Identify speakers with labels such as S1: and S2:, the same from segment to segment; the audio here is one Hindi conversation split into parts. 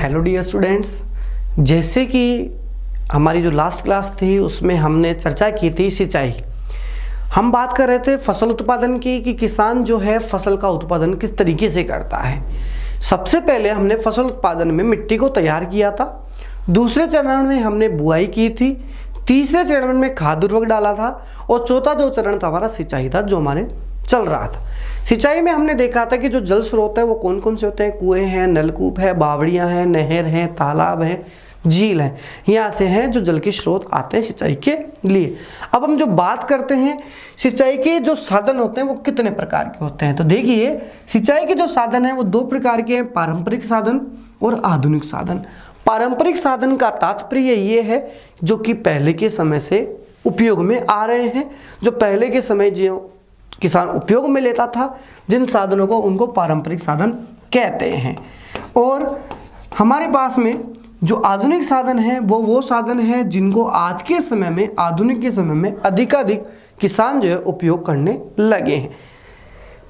S1: हेलो डियर स्टूडेंट्स, जैसे कि हमारी जो लास्ट क्लास थी उसमें हमने चर्चा की थी सिंचाई। हम बात कर रहे थे फसल उत्पादन की कि किसान जो है फसल का उत्पादन किस तरीके से करता है। सबसे पहले हमने फसल उत्पादन में मिट्टी को तैयार किया था, दूसरे चरण में हमने बुआई की थी, तीसरे चरण में खाद उर्वरक डाला था और चौथा जो चरण था हमारा सिंचाई था जो हमारे चल रहा था। सिंचाई में हमने देखा था कि जो जल स्रोत है वो कौन कौन से होते हैं। कुएं हैं, नलकूप है, बावड़ियां हैं, नहर हैं, तालाब हैं, झील है, यहाँ से हैं जो जल के स्रोत आते हैं सिंचाई के लिए। अब हम जो बात करते हैं सिंचाई के जो साधन होते हैं वो कितने प्रकार के होते हैं, तो देखिए सिंचाई के जो साधन है वो दो प्रकार के हैं, पारंपरिक साधन और आधुनिक साधन। पारंपरिक साधन का तात्पर्य ये है जो कि पहले के समय से उपयोग में आ रहे हैं, जो पहले के समय जो किसान उपयोग में लेता था, जिन साधनों को उनको पारंपरिक साधन कहते हैं। और हमारे पास में जो आधुनिक साधन है वो साधन है जिनको आज के समय में, आधुनिक के समय में अधिकाधिक किसान जो है उपयोग करने लगे हैं।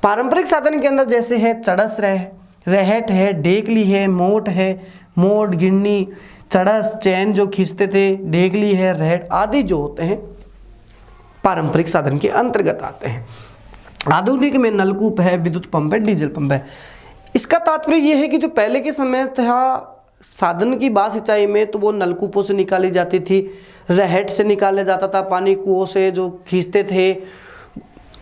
S1: पारंपरिक साधन के अंदर जैसे है चड़स रहट है, डेकली है, मोट गिन्नी, चड़स चैन जो खींचते थे, डेकली है, रहट आदि जो होते हैं पारंपरिक साधन के अंतर्गत आते हैं। आधुनिक में नलकूप है, विद्युत पंप है, डीजल पंप है। इसका तात्पर्य यह है कि जो पहले के समय था साधन की बात सिंचाई में तो वो नलकूपों से निकाली जाती थी, रहट से निकाला जाता था पानी, कुओं से जो खींचते थे,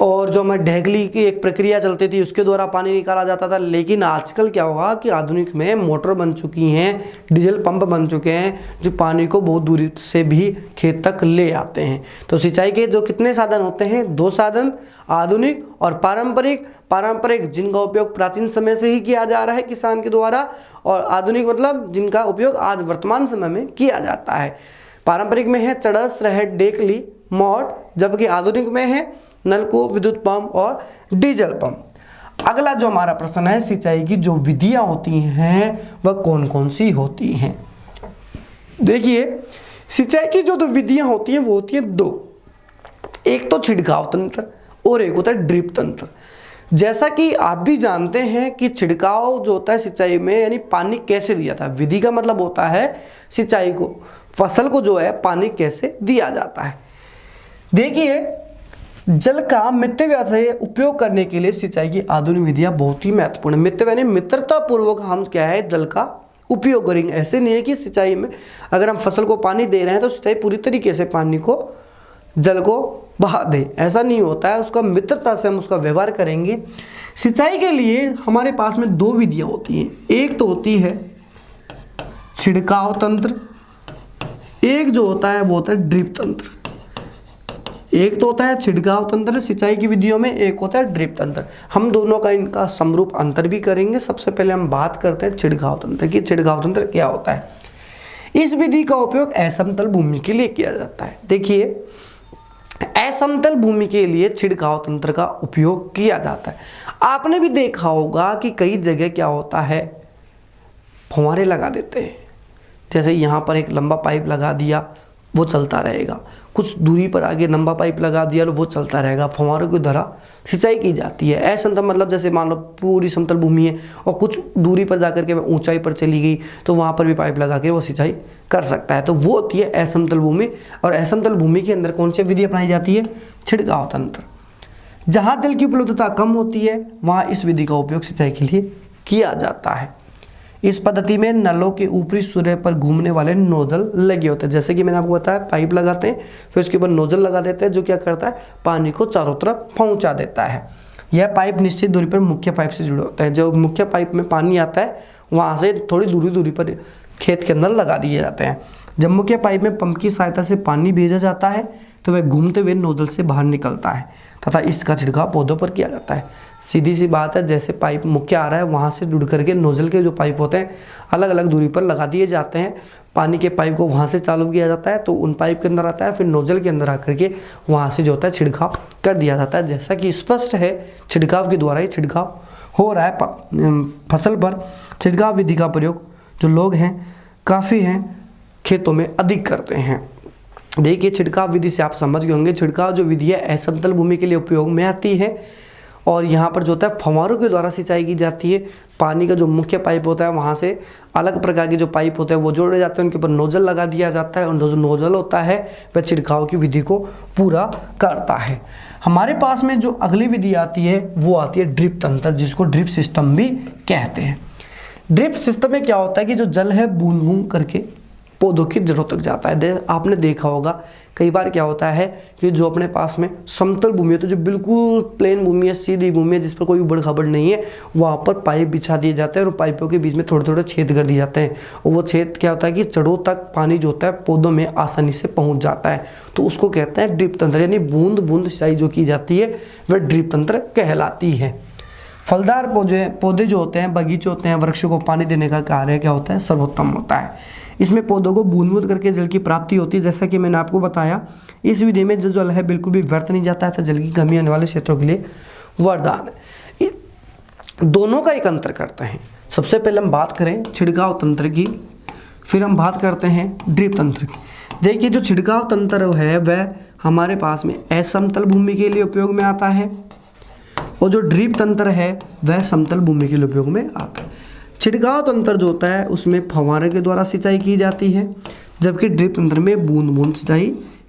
S1: और जो हमें ढेकली की एक प्रक्रिया चलती थी उसके द्वारा पानी निकाला जाता था। लेकिन आजकल क्या हुआ कि आधुनिक में मोटर बन चुकी हैं, डीजल पंप बन चुके हैं जो पानी को बहुत दूरी से भी खेत तक ले आते हैं। तो सिंचाई के जो कितने साधन होते हैं, दो साधन, आधुनिक और पारंपरिक। पारंपरिक जिनका उपयोग प्राचीन समय से ही किया जा रहा है किसान के द्वारा, और आधुनिक मतलब जिनका उपयोग आज वर्तमान समय में किया जाता है। पारंपरिक में है चड़स, रहट, डेकली, मोट, जबकि आधुनिक में है नलकूप, विद्युत पंप और डीजल पंप। अगला जो हमारा प्रश्न है सिंचाई की जो विधियां होती हैं वह कौन कौन सी होती हैं। देखिए सिंचाई की जो दो विधियां होती हैं वो होती हैं दो, एक तो छिड़काव तंत्र और एक होता है ड्रिप तंत्र। जैसा कि आप भी जानते हैं कि छिड़काव जो होता है सिंचाई में यानी पानी कैसे दिया था, विधि का मतलब होता है सिंचाई को, फसल को जो है पानी कैसे दिया जाता है। देखिए जल का मितव्यय से उपयोग करने के लिए सिंचाई की आधुनिक विधियां बहुत ही महत्वपूर्ण है। मितव्यय यानी मित्रता पूर्वक हम क्या है जल का उपयोग करेंगे। ऐसे नहीं है कि सिंचाई में अगर हम फसल को पानी दे रहे हैं तो सिंचाई पूरी तरीके से पानी को, जल को बहा दें, ऐसा नहीं होता है। उसका मित्रता से हम उसका व्यवहार करेंगे। सिंचाई के लिए हमारे पास में दो विधियां होती हैं, एक तो होती है छिड़काव तंत्र, एक जो होता है वो होता है ड्रिप तंत्र। एक तो होता है छिड़काव तंत्र सिंचाई की विधियों में, एक होता है ड्रिप तंत्र। हम दोनों का इनका समरूप अंतर भी करेंगे। सबसे पहले हम बात करते हैं छिड़काव तंत्र की। छिड़काव तंत्र क्या होता है? इस विधि का उपयोग असमतल भूमि के लिए किया जाता है। देखिए असमतल भूमि के लिए छिड़काव तंत्र का उपयोग किया जाता है। आपने भी देखा होगा कि कई जगह क्या होता है, फुहारे लगा देते हैं। जैसे यहाँ पर एक लंबा पाइप लगा दिया, वो चलता रहेगा, कुछ दूरी पर आगे लंबा पाइप लगा दिया और वो चलता रहेगा, फव्वारों की तरह सिंचाई की जाती है। असमतल मतलब जैसे मान लो पूरी समतल भूमि है और कुछ दूरी पर जाकर के ऊंचाई पर चली गई तो वहाँ पर भी पाइप लगा के वो सिंचाई कर सकता है। तो वो होती है असमतल भूमि। और असमतल भूमि के अंदर कौन सी विधि अपनाई जाती है? छिड़काव तंत्र। जहाँ जल की उपलब्धता कम होती है वहाँ इस विधि का उपयोग सिंचाई के लिए किया जाता है। इस पद्धति में नलों के ऊपरी सिरे पर घूमने वाले नोजल लगे होते हैं। जैसे कि मैंने आपको बताया पाइप लगाते हैं, फिर उसके ऊपर नोजल लगा देते हैं जो क्या करता है, पानी को चारों तरफ पहुंचा देता है। यह पाइप निश्चित दूरी पर मुख्य पाइप से जुड़े होते हैं। जो मुख्य पाइप में पानी आता है वहाँ से थोड़ी दूरी पर खेत के अंदर लगा दिए जाते हैं। जब मुख्य पाइप में पंप की सहायता से पानी भेजा जाता है तो वह घूमते हुए नोजल से बाहर निकलता है तथा इसका छिड़काव पौधों पर किया जाता है। सीधी सी बात है, जैसे पाइप मुख्य आ रहा है वहाँ से जुड़ करके नोजल के जो पाइप होते हैं अलग अलग दूरी पर लगा दिए जाते हैं। पानी के पाइप को वहाँ से चालू किया जाता है तो उन पाइप के अंदर आता है, फिर नोजल के अंदर आकर के वहाँ से जो होता है छिड़काव कर दिया जाता है। जैसा कि स्पष्ट है छिड़काव के द्वारा ही छिड़काव हो रहा है फसल पर। छिड़काव विधि का प्रयोग जो लोग हैं काफ़ी हैं खेतों में अधिक करते हैं। देखिए छिड़काव विधि से आप समझ गए होंगे, छिड़काव जो विधि है असमतल भूमि के लिए उपयोग में आती है और यहाँ पर जो होता है फव्वारों के द्वारा सिंचाई की जाती है। पानी का जो मुख्य पाइप होता है वहाँ से अलग प्रकार के जो पाइप होते हैं वो जोड़े जाते हैं, उनके ऊपर नोजल लगा दिया जाता है और जो नोजल होता है वह छिड़काव की विधि को पूरा करता है। हमारे पास में जो अगली विधि आती है वो आती है ड्रिप तंत्र, जिसको ड्रिप सिस्टम भी कहते हैं। ड्रिप सिस्टम में क्या होता है कि जो जल है बूंद बूंद करके पौधों की जड़ों तक जाता है। आपने देखा होगा कई बार क्या होता है कि जो अपने पास में समतल भूमि है, तो जो बिल्कुल प्लेन भूमि है, सीधी भूमि है, जिस पर कोई उबड़ खाबड़ नहीं है, वहाँ पर पाइप बिछा दिए जाते हैं और पाइपों के बीच में थोड़े थोड़े छेद कर दिए जाते हैं। और वो छेद क्या होता है कि जड़ों तक पानी जो होता है पौधों में आसानी से पहुँच जाता है, तो उसको कहते हैं ड्रिप तंत्र, यानी बूंद बूंद सिंचाई जो की जाती है वह ड्रिप तंत्र कहलाती है। फलदार पौधे जो होते हैं, बगीचे होते हैं, वृक्षों को पानी देने का कार्य क्या होता है, सर्वोत्तम होता है। इसमें पौधों को बूंद बूंद करके जल की प्राप्ति होती है। जैसा कि मैंने आपको बताया, इस विधि में जो जल है बिल्कुल भी व्यर्थ नहीं जाता है, तो जल की कमी आने वाले क्षेत्रों के लिए वरदान है। दोनों का एक अंतर करते हैं। सबसे पहले हम बात करें छिड़काव तंत्र की, फिर हम बात करते हैं ड्रिप तंत्र की। देखिए, जो छिड़काव तंत्र है वह हमारे पास में असमतल भूमि के लिए उपयोग में आता है और जो ड्रिप तंत्र है वह समतल भूमि के लिए उपयोग में आता है। छिड़काव तंत्र जो होता है उसमें फव्वारे के द्वारा सिंचाई की जाती है, जबकि ड्रिप तंत्र में बूंद बूंद सिंचाई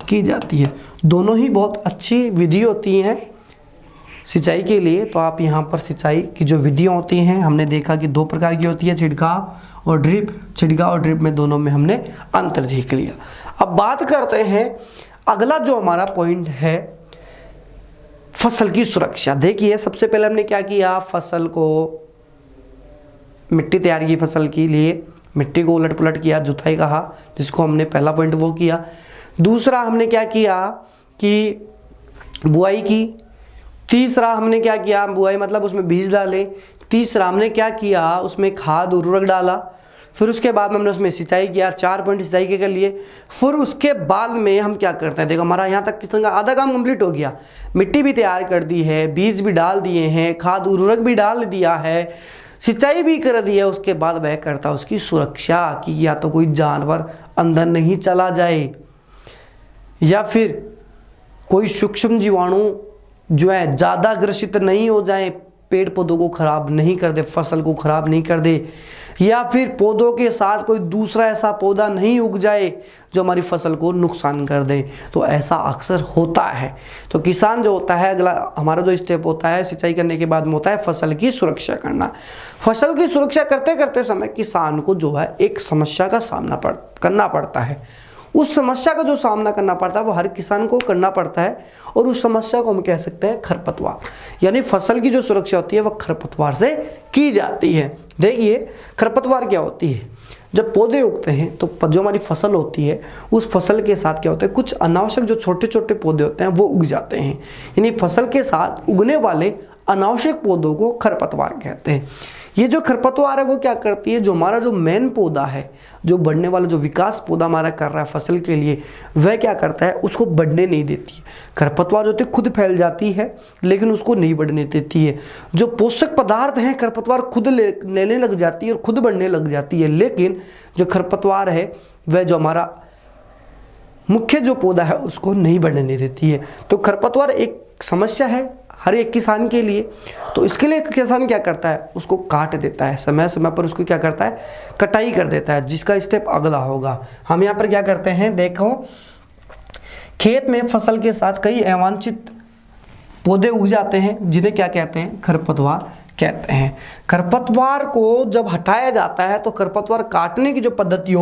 S1: की जाती है। दोनों ही बहुत अच्छी विधि होती हैं सिंचाई के लिए। तो आप यहाँ पर सिंचाई की जो विधियाँ होती हैं हमने देखा कि 2 प्रकार की होती है, छिड़काव और ड्रिप। छिड़काव और ड्रिप में दोनों में हमने अंतर देख लिया। अब बात करते हैं अगला जो हमारा पॉइंट है, फसल की सुरक्षा। देखिए, सबसे पहले हमने क्या किया, फसल को मिट्टी तैयार की, फसल के लिए मिट्टी को उलट पुलट किया, जुताई कहा, जिसको हमने पहला पॉइंट वो किया। दूसरा हमने क्या किया कि बुआई की। तीसरा हमने क्या किया, बुआई मतलब उसमें बीज डाले। तीसरा हमने क्या किया, उसमें खाद उर्वरक डाला। फिर उसके बाद में हमने उसमें सिंचाई किया। 4 पॉइंट सिंचाई के लिए। फिर उसके बाद में हम क्या करते हैं, देखो हमारा यहाँ तक किसान का आधा काम कंप्लीट हो गया। मिट्टी भी तैयार कर दी है, बीज भी डाल दिए हैं, खाद उर्वरक भी डाल दिया है, सिंचाई भी कर दी है। उसके बाद वह करता है उसकी सुरक्षा कि या तो कोई जानवर अंदर नहीं चला जाए या फिर कोई सूक्ष्म जीवाणु जो है ज़्यादा ग्रसित नहीं हो जाए, पेड़ पौधों को खराब नहीं कर दे, फसल को खराब नहीं कर दे, या फिर पौधों के साथ कोई दूसरा ऐसा पौधा नहीं उग जाए जो हमारी फसल को नुकसान कर दे। तो ऐसा अक्सर होता है। तो किसान जो होता है, अगला हमारा जो स्टेप होता है सिंचाई करने के बाद में होता है फसल की सुरक्षा करना। फसल की सुरक्षा करते करते समय किसान को जो है एक समस्या का सामना करना पड़ता है। उस समस्या का जो सामना करना पड़ता है वो हर किसान को करना पड़ता है, और उस समस्या को हम कह सकते हैं खरपतवार। यानी फसल की जो सुरक्षा होती है वह खरपतवार से की जाती है। देखिए, खरपतवार क्या होती है, जब पौधे उगते हैं तो जो हमारी फसल होती है उस फसल के साथ क्या होता है, कुछ अनावश्यक जो छोटे छोटे पौधे होते हैं वो उग जाते हैं। यानी फसल के साथ उगने वाले अनावश्यक पौधों को खरपतवार कहते हैं। ये जो खरपतवार है वो क्या करती है, जो हमारा जो मेन पौधा है, जो बढ़ने वाला जो विकास पौधा हमारा कर रहा है फसल के लिए, वह क्या करता है, उसको बढ़ने नहीं देती है। खरपतवार जो होती है खुद फैल जाती है लेकिन उसको नहीं बढ़ने देती है। जो पोषक पदार्थ हैं खरपतवार खुद लेने लग जाती है और खुद बढ़ने लग जाती है, लेकिन जो खरपतवार है वह जो हमारा मुख्य जो पौधा है उसको नहीं बढ़ने देती है। तो खरपतवार एक समस्या है हर एक किसान के लिए। तो इसके लिए किसान क्या करता है, उसको काट देता है, समय समय पर उसको क्या करता है, कटाई कर देता है, जिसका स्टेप अगला होगा। हम यहाँ पर क्या करते हैं, देखो खेत में फसल के साथ कई अवांछित पौधे उग जाते हैं जिन्हें क्या कहते हैं, खरपतवार कहते हैं। खरपतवार को जब हटाया जाता है तो खरपतवार काटने की जो पद्धति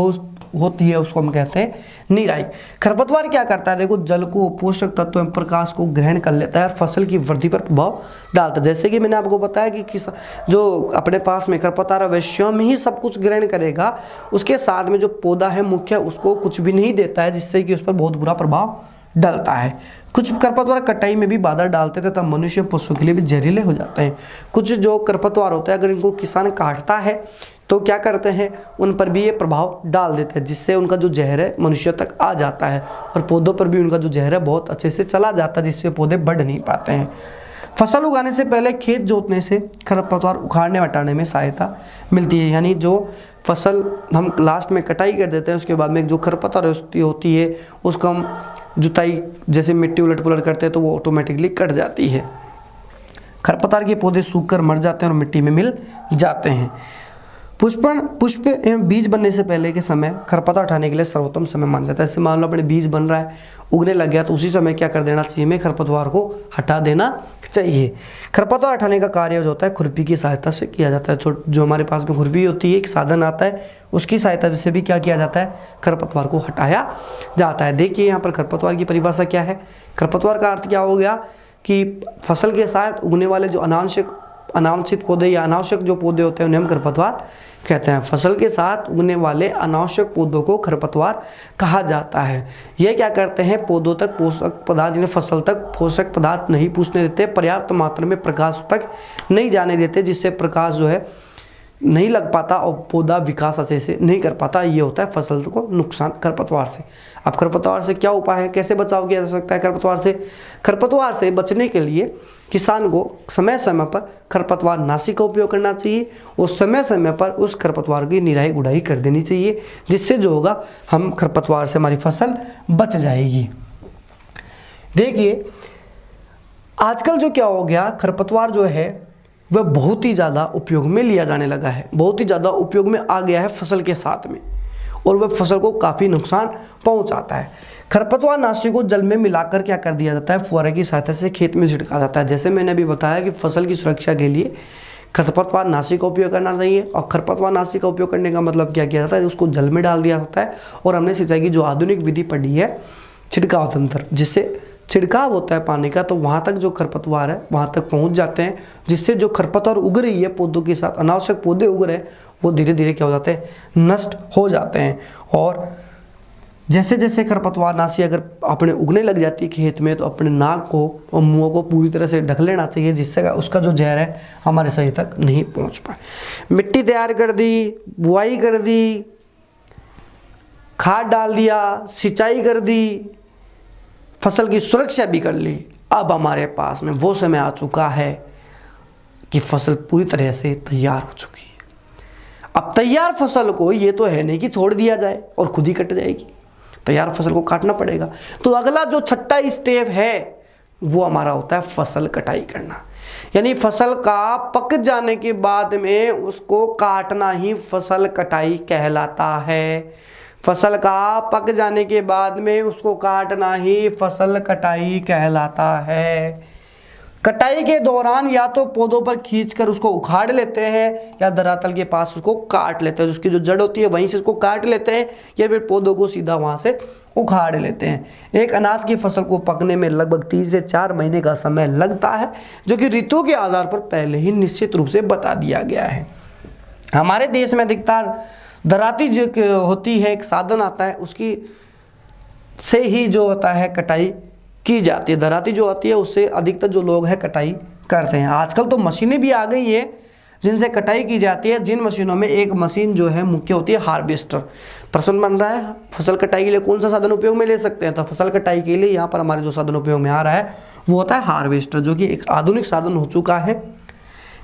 S1: होती है उसको हम कहते हैं निराई। खरपतवार क्या करता है, देखो जल को, पोषक तत्व एवं प्रकाश को ग्रहण कर लेता है और फसल की वृद्धि पर प्रभाव डालता है। जैसे कि मैंने आपको बताया कि जो अपने पास में खरपतवार है वह स्वयं ही सब कुछ ग्रहण करेगा, उसके साथ में जो पौधा है मुख्य उसको कुछ भी नहीं देता है, जिससे कि उस पर बहुत बुरा प्रभाव डलता है। कुछ खरपतवार कटाई में भी बाधा डालते थे, तब मनुष्य पशुओं के लिए भी जहरीले हो जाते हैं। कुछ जो खरपतवार होते हैं अगर इनको किसान काटता है तो क्या करते हैं, उन पर भी ये प्रभाव डाल देते हैं, जिससे उनका जो जहर है मनुष्य तक आ जाता है और पौधों पर भी उनका जो जहर है बहुत अच्छे से चला जाता है, जिससे पौधे बढ़ नहीं पाते हैं। फसल उगाने से पहले खेत जोतने से खरपतवार उखाड़ने हटाने में सहायता मिलती है। यानी जो फसल हम लास्ट में कटाई कर देते हैं उसके बाद में जो खरपतवार होती है उसको हम जुताई जैसे मिट्टी उलट पुलट करते हैं तो वो ऑटोमेटिकली कट जाती है। खरपतवार के पौधे सूखकर मर जाते हैं और मिट्टी में मिल जाते हैं। पुष्प एवं बीज बनने से पहले के समय खरपतवार हटाने के लिए सर्वोत्तम समय माना जाता है। जैसे मान लो अपने बीज बन रहा है, उगने लग गया, तो उसी समय क्या कर देना चाहिए, हमें खरपतवार को हटा देना चाहिए। खरपतवार हटाने का कार्य जो होता है खुरपी की सहायता से किया जाता है। जो हमारे पास में खुरपी होती है, एक साधन आता है, उसकी सहायता से भी क्या किया जाता है, खरपतवार को हटाया जाता है। देखिए यहाँ पर खरपतवार की परिभाषा क्या है। खरपतवार का अर्थ क्या हो गया कि फसल के साथ उगने वाले जो अनावश्यक पौधे या अनावश्यक जो पौधे होते हैं उन्हें हम खरपतवार कहते हैं। फसल के साथ उगने वाले अनावश्यक पौधों को खरपतवार कहा जाता है। ये क्या करते हैं, पौधों तक पोषक पदार्थ यानी फसल तक पोषक पदार्थ नहीं पहुंचने देते, पर्याप्त मात्रा में प्रकाश तक नहीं जाने देते, जिससे प्रकाश जो है नहीं लग पाता और पौधा विकास अच्छे से नहीं कर पाता। ये होता है फसल को नुकसान खरपतवार से। अब खरपतवार से क्या उपाय है, कैसे बचाव किया जा सकता है खरपतवार से? खरपतवार से बचने के लिए किसान को समय समय पर खरपतवार नाशी का उपयोग करना चाहिए और समय समय पर उस खरपतवार की निराई गुड़ाई कर देनी चाहिए, जिससे जो होगा हम खरपतवार से हमारी फसल बच जाएगी। देखिए आजकल जो क्या हो गया, खरपतवार जो है वह बहुत ही ज़्यादा उपयोग में लिया जाने लगा है, बहुत ही ज़्यादा उपयोग में आ गया है फसल के साथ में, और वह फसल को काफ़ी नुकसान पहुंचाता है। खरपतवार नाशी को जल में मिलाकर क्या कर दिया जाता है, फुहारे की सहायता से खेत में छिड़का जाता है। जैसे मैंने अभी बताया कि फसल की सुरक्षा के लिए खरपतवार नाशी का उपयोग करना चाहिए, और खरपतवार नाशी का उपयोग करने का मतलब क्या किया जाता है, उसको जल में डाल दिया जाता है। और हमने सिंचाई की जो आधुनिक विधि पढ़ी है छिड़काव तंत्र, जिससे छिड़काव होता है पानी का, तो वहाँ तक जो खरपतवार है वहाँ तक पहुँच जाते हैं, जिससे जो खरपतवार उग रही है पौधों के साथ, अनावश्यक पौधे उग रहे हैं, वो धीरे धीरे क्या हो जाते हैं, नष्ट हो जाते हैं। और जैसे जैसे खरपतवार नाशी अगर अपने उगने लग जाती है खेत में, तो अपने नाक को और मुँह को पूरी तरह से ढक लेना चाहिए, जिससे उसका जो जहर है हमारे शरीर तक नहीं पहुँच पाए। मिट्टी तैयार कर दी, बुआई कर दी, खाद डाल दिया, सिंचाई कर दी, फसल की सुरक्षा भी कर ली। अब हमारे पास में वो समय आ चुका है कि फसल पूरी तरह से तैयार हो चुकी है। अब तैयार फसल को ये तो है नहीं कि छोड़ दिया जाए और खुद ही कट जाएगी, तैयार फसल को काटना पड़ेगा। तो अगला जो छठा स्टेप है वो हमारा होता है फसल कटाई करना, यानी फसल का पक जाने के बाद में उसको काटना ही फसल कटाई कहलाता है। फसल का पक जाने के बाद में उसको काटना ही फसल कटाई कहलाता है। कटाई के दौरान या तो पौधों पर खींचकर उसको उखाड़ लेते हैं, या धरातल के पास उसको काट लेते हैं, उसकी जो जड़ होती है वहीं से उसको काट लेते हैं, या फिर पौधों को सीधा वहां से उखाड़ लेते हैं। एक अनाज की फसल को पकने में लगभग 3 से 4 महीने का समय लगता है, जो कि ऋतुओं के आधार पर पहले ही निश्चित रूप से बता दिया गया है। हमारे देश में अधिकतर दराती जो होती है, एक साधन आता है, उसकी से ही जो होता है कटाई की जाती है। दराती जो होती है उससे अधिकतर जो लोग हैं कटाई करते हैं। आजकल तो मशीनें भी आ गई है जिनसे कटाई की जाती है। जिन मशीनों में एक मशीन जो है मुख्य होती है हार्वेस्टर। प्रश्न बन रहा है फसल कटाई के लिए कौन सा साधन उपयोग में ले सकते हैं, तो फसल कटाई के लिए यहाँ पर हमारे जो साधन उपयोग में आ रहा है वो होता है हार्वेस्टर, जो कि एक आधुनिक साधन हो चुका है।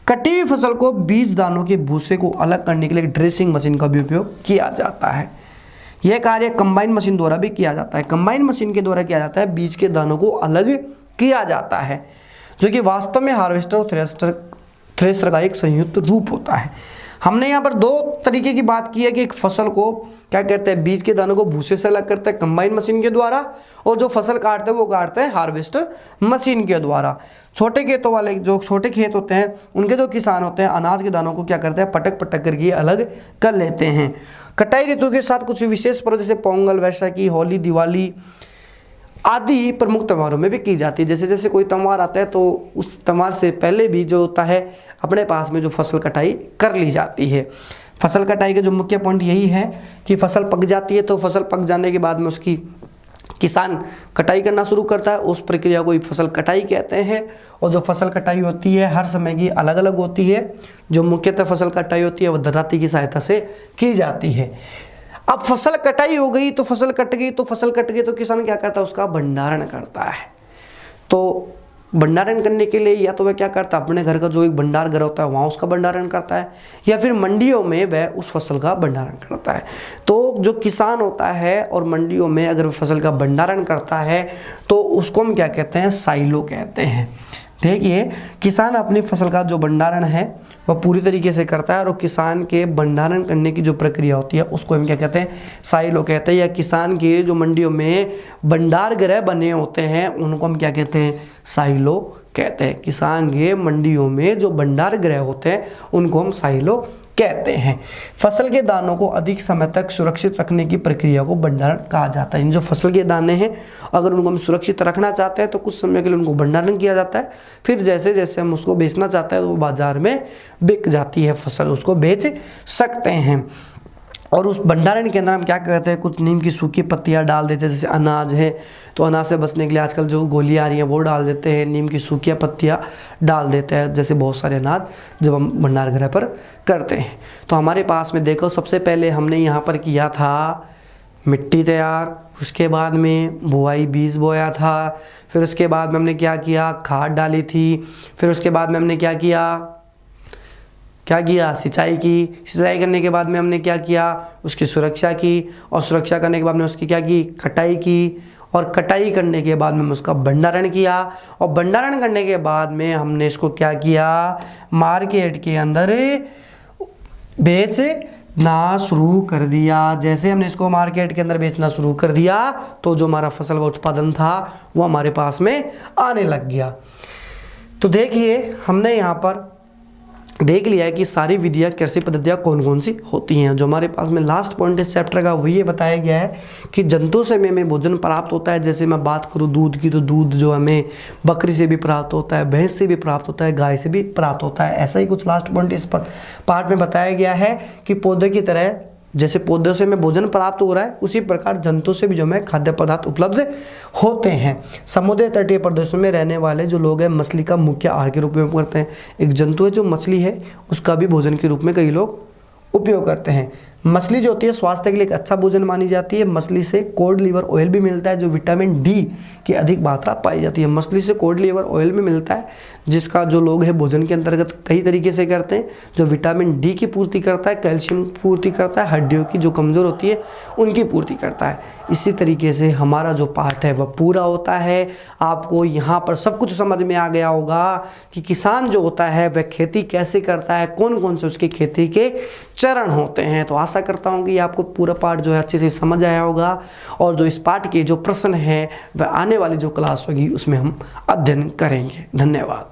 S1: कटी हुई फसल को बीज दानों के भूसे को अलग करने के लिए ड्रेसिंग मशीन का भी उपयोग किया जाता है। यह कार्य कंबाइन मशीन द्वारा भी किया जाता है। कंबाइन मशीन के द्वारा किया जाता है, बीज के दानों को अलग किया जाता है, जो कि वास्तव में हार्वेस्टर और थ्रेशर का एक संयुक्त रूप होता है। हमने यहाँ पर 2 तरीके की बात की है कि एक फसल को क्या कहते हैं, बीज के दानों को भूसे से अलग करते हैं कंबाइन मशीन के द्वारा, और जो फसल काटते हैं वो काटते हैं हार्वेस्टर मशीन के द्वारा। छोटे खेतों वाले जो छोटे खेत होते हैं उनके जो किसान होते हैं अनाज के दानों को क्या करते हैं, पटक पटक करके अलग कर लेते हैं। कटाई ऋतु के साथ कुछ विशेष पर्व जैसे पोंगल, वैशाखी, होली, दिवाली आदि प्रमुख त्योहारों में भी की जाती है। जैसे जैसे कोई त्यौहार आता है तो उस त्यौहार से पहले भी जो होता है अपने पास में जो फसल कटाई कर ली जाती है। फसल कटाई के जो मुख्य पॉइंट यही है कि फसल पक जाती है, तो फसल पक जाने के बाद में उसकी किसान कटाई करना शुरू करता है, उस प्रक्रिया को फसल कटाई कहते हैं। और जो फसल कटाई होती है हर समय की अलग अलग होती है। जो मुख्यतः फसल कटाई होती है वह दराती की सहायता से की जाती है। अब फसल कटाई हो गई तो फसल कट गई तो किसान क्या करता है, उसका भंडारण करता है। तो भंडारण करने के लिए या तो वह क्या करता है, अपने घर का जो एक भंडार घर होता है वहाँ उसका भंडारण करता है, या फिर मंडियों में वह उस फसल का भंडारण करता है। तो जो किसान होता है और मंडियों में अगर फसल का भंडारण करता है तो उसको हम क्या कहते हैं, साइलो कहते हैं। देखिए, किसान अपनी फसल का जो भंडारण है वह पूरी तरीके से करता है, और किसान के भंडारण करने की जो प्रक्रिया होती है उसको हम क्या कहते हैं, साइलो कहते हैं। या किसान के जो मंडियों में भंडार गृह बने होते हैं उनको हम क्या कहते हैं, साइलो कहते हैं। किसान के मंडियों में जो भंडार गृह होते हैं उनको हम साइलो कहते हैं। फसल के दानों को अधिक समय तक सुरक्षित रखने की प्रक्रिया को भंडारण कहा जाता है। इन जो फसल के दाने हैं अगर उनको हम सुरक्षित रखना चाहते हैं तो कुछ समय के लिए उनको भंडारण किया जाता है, फिर जैसे जैसे हम उसको बेचना चाहते हैं तो वो बाजार में बिक जाती है फसल, उसको बेच सकते हैं। और उस भंडारण के अंदर हम क्या करते हैं, कुछ नीम की सूखी पत्तियां डाल देते हैं। जैसे अनाज है तो अनाज से बचने के लिए आजकल जो गोलियां आ रही हैं वो डाल देते हैं, नीम की सूखी पत्तियां डाल देते हैं, जैसे बहुत सारे अनाज जब हम भंडार गृह पर करते हैं। तो हमारे पास में देखो, सबसे पहले हमने यहाँ पर किया था मिट्टी तैयार, उसके बाद में बुआई, बीज बोया था, फिर उसके बाद में हमने क्या किया, खाद डाली थी, फिर उसके बाद में हमने क्या किया, सिंचाई की। सिंचाई करने के बाद में हमने क्या किया, उसकी सुरक्षा की, और सुरक्षा करने के बाद में उसकी क्या की, कटाई की, और कटाई करने के बाद में उसका भंडारण किया, और भंडारण करने के बाद में हमने इसको क्या किया, मार्केट के अंदर बेचना शुरू कर दिया। जैसे हमने इसको मार्केट के अंदर बेचना शुरू कर दिया तो जो हमारा फसल का उत्पादन था वो हमारे पास में आने लग गया। तो देखिए, हमने यहाँ पर देख लिया है कि सारी विधियाँ, कृषि पद्धतियाँ कौन कौन सी होती हैं। जो हमारे पास में लास्ट पॉइंट इस चैप्टर का वो ये बताया गया है कि जंतु से हमें भोजन प्राप्त होता है। जैसे मैं बात करूँ दूध की, तो दूध जो हमें बकरी से भी प्राप्त होता है, भैंस से भी प्राप्त होता है, गाय से भी प्राप्त होता है। ऐसा ही कुछ लास्ट पॉइंट इस पार्ट में बताया गया है कि पौधे की तरह, जैसे पौधों से हमें भोजन प्राप्त हो रहा है उसी प्रकार जंतु से भी जो हमें खाद्य पदार्थ उपलब्ध होते हैं। समुद्र तटीय प्रदेशों में रहने वाले जो लोग हैं मछली का मुख्य आहार के रूप में उपयोग करते हैं। एक जंतु है जो मछली है, उसका भी भोजन के रूप में कई लोग उपयोग करते हैं। मछली जो होती है स्वास्थ्य के लिए एक अच्छा भोजन मानी जाती है। मछली से कोड लीवर ऑयल भी मिलता है, जो विटामिन डी की अधिक मात्रा पाई जाती है। मछली से कोड लीवर ऑयल भी मिलता है, जिसका जो लोग हैं भोजन के अंतर्गत कई तरीके से करते हैं, जो विटामिन डी की पूर्ति करता है, कैल्शियम पूर्ति करता है, हड्डियों की जो कमज़ोर होती है उनकी पूर्ति करता है। इसी तरीके से हमारा जो पाठ है वह पूरा होता है। आपको यहाँ पर सब कुछ समझ में आ गया होगा कि किसान जो होता है वह खेती कैसे करता है, कौन कौन से उसकी खेती के चरण होते हैं। तो आशा करता हूँ कि आपको पूरा पाठ जो है अच्छे से समझ आया होगा, और जो इस पाठ के जो प्रश्न है वह आने वाली जो क्लास होगी उसमें हम अध्ययन करेंगे। धन्यवाद।